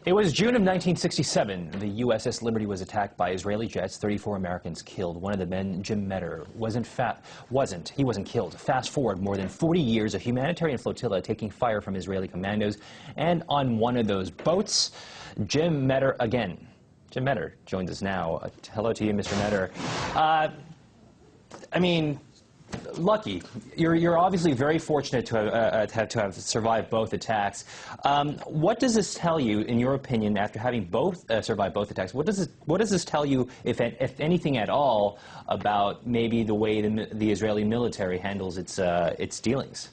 It was June of 1967. The USS Liberty was attacked by Israeli jets. 34 Americans killed. One of the men, Jim Metter, wasn't killed. Fast forward more than 40 years, a humanitarian flotilla taking fire from Israeli commandos, and on one of those boats, Jim Metter again. Jim Metter joins us now. Hello to you, Mr. Metter. Lucky. You're obviously very fortunate to have survived both attacks. What does this tell you, in your opinion, after having survived both attacks? What does this tell you, if anything at all, about maybe the way the Israeli military handles its dealings?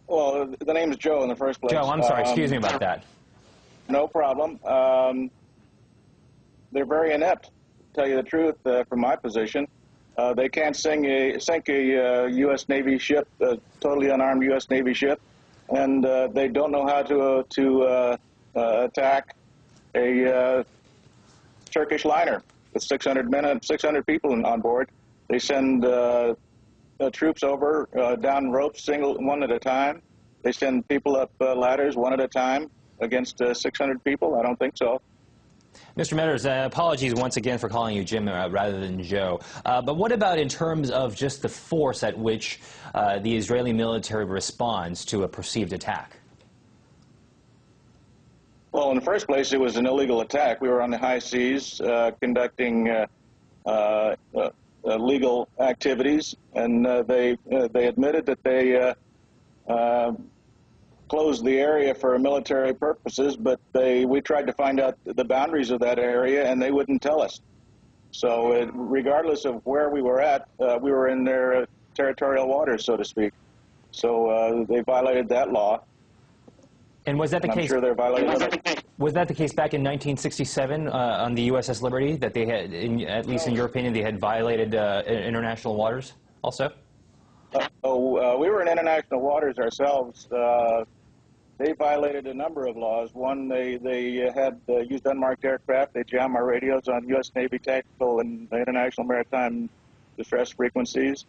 Well, the name is Joe in the first place. Joe, I'm sorry. Excuse me about that. No problem. They're very inept. Tell you the truth, from my position, they can't sink a U.S. Navy ship, a totally unarmed U.S. Navy ship, and they don't know how to attack a Turkish liner with 600 people on board. They send troops over down ropes, one at a time. They send people up ladders one at a time against 600 people. I don't think so. Mr. Metters, apologies once again for calling you Jim rather than Joe. But what about in terms of just the force at which the Israeli military responds to a perceived attack? Well, in the first place, it was an illegal attack. We were on the high seas conducting legal activities, and they admitted that they closed the area for military purposes, but we tried to find out the boundaries of that area, and they wouldn't tell us. So regardless of where we were at, we were in their territorial waters, so to speak. So they violated that law. And was that the case? I'm sure they're violating it. Was that the case back in 1967 on the USS Liberty, that they had, at least in your opinion, they had violated international waters also? We were in international waters ourselves. They violated a number of laws. One, they had used unmarked aircraft. They jammed our radios on U.S. Navy tactical and international maritime distress frequencies.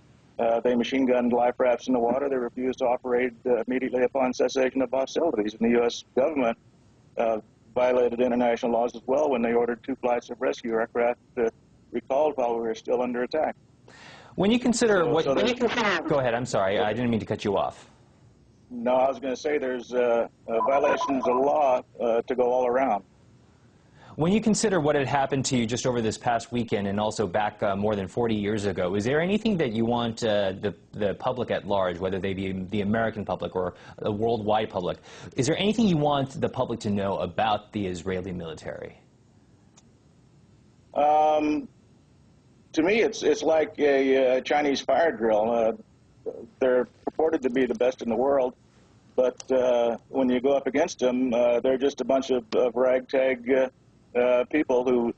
They machine gunned life rafts in the water. They refused to operate immediately upon cessation of hostilities. And the U.S. government violated international laws as well when they ordered 2 flights of rescue aircraft recalled while we were still under attack. When you consider go ahead, I'm sorry, I didn't mean to cut you off. No, I was going to say there's violations of law to go all around. When you consider what had happened to you just over this past weekend and also back more than 40 years ago, is there anything that you want the public at large, whether they be the American public or the worldwide public, is there anything you want the public to know about the Israeli military? To me, it's like a Chinese fire drill. They're purported to be the best in the world, but when you go up against them, they're just a bunch of ragtag people who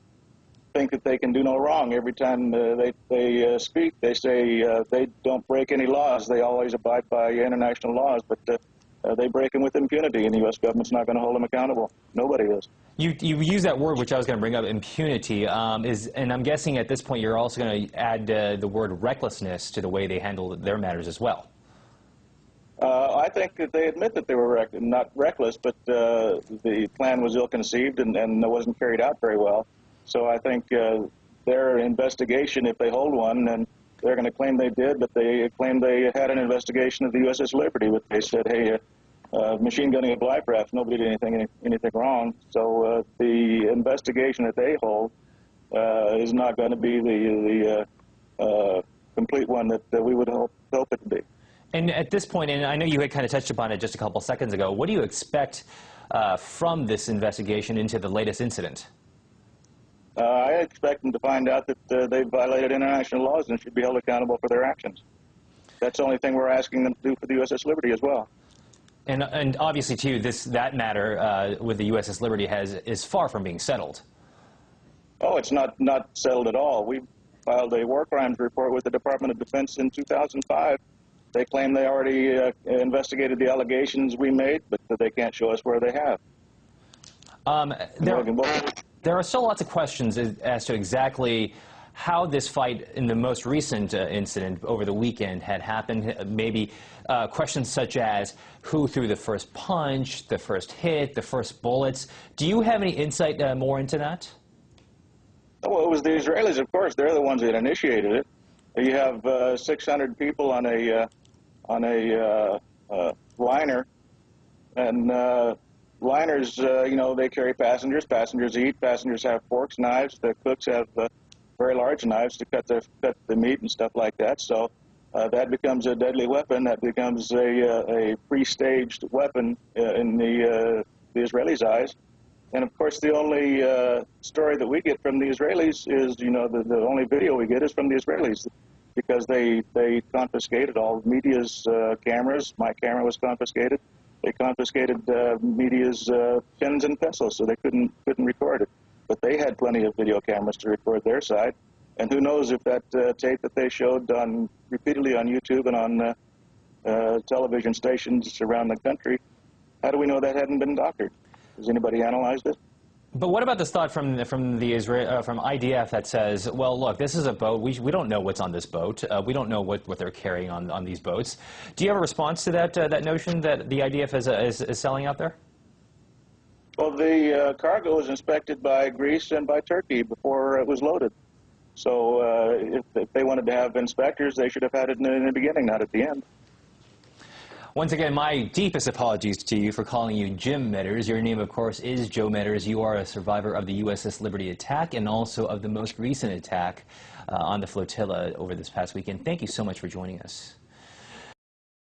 think that they can do no wrong. Every time they speak, they say they don't break any laws. They always abide by international laws, but they break them with impunity, and the U.S. government's not going to hold them accountable. Nobody is. You use that word, which I was going to bring up, impunity, and I'm guessing at this point you're also going to add the word recklessness to the way they handle their matters as well. I think that they admit that they were not reckless, but the plan was ill-conceived and wasn't carried out very well. So I think their investigation, if they hold one, and they're going to claim they did, but they claim they had an investigation of the USS Liberty, but they said, hey, machine gunning of life rafts, nobody did anything wrong. So the investigation that they hold is not going to be the complete one that we would hope it to be. And at this point, and I know you had kind of touched upon it just a couple seconds ago, what do you expect from this investigation into the latest incident? I expect them to find out that they violated international laws and should be held accountable for their actions. That's the only thing we're asking them to do for the USS Liberty as well. And obviously, too, that matter with the USS Liberty is far from being settled. Oh, it's not settled at all. We filed a war crimes report with the Department of Defense in 2005. They claim they already investigated the allegations we made, but they can't show us where they have. There are still lots of questions as to exactly how this fight in the most recent incident over the weekend had happened, maybe questions such as who threw the first punch, the first hit, the first bullets. Do you have any insight more into that? Well, it was the Israelis, of course. They're the ones that initiated it. You have 600 people on a liner, and liners, you know, they carry passengers. Passengers eat. Passengers have forks, knives. The cooks have very large knives to cut the meat and stuff like that. So that becomes a deadly weapon. That becomes a pre-staged weapon in the Israelis' eyes. And of course, the only story that we get from the Israelis is, you know, the only video we get is from the Israelis, because they confiscated all of media's cameras. My camera was confiscated. They confiscated media's pens and pencils, so they couldn't record it. But they had plenty of video cameras to record their side. And who knows if that tape that they showed repeatedly on YouTube and on television stations around the country, how do we know that hadn't been doctored? Has anybody analyzed it? But what about this thought from IDF that says, well, look, this is a boat. We don't know what's on this boat. We don't know what they're carrying on these boats. Do you have a response to that notion that the IDF is selling out there? Well, the cargo was inspected by Greece and by Turkey before it was loaded. So if they wanted to have inspectors, they should have had it in the beginning, not at the end. Once again, my deepest apologies to you for calling you Jim Metters. Your name, of course, is Joe Metters. You are a survivor of the USS Liberty attack and also of the most recent attack on the flotilla over this past weekend. Thank you so much for joining us.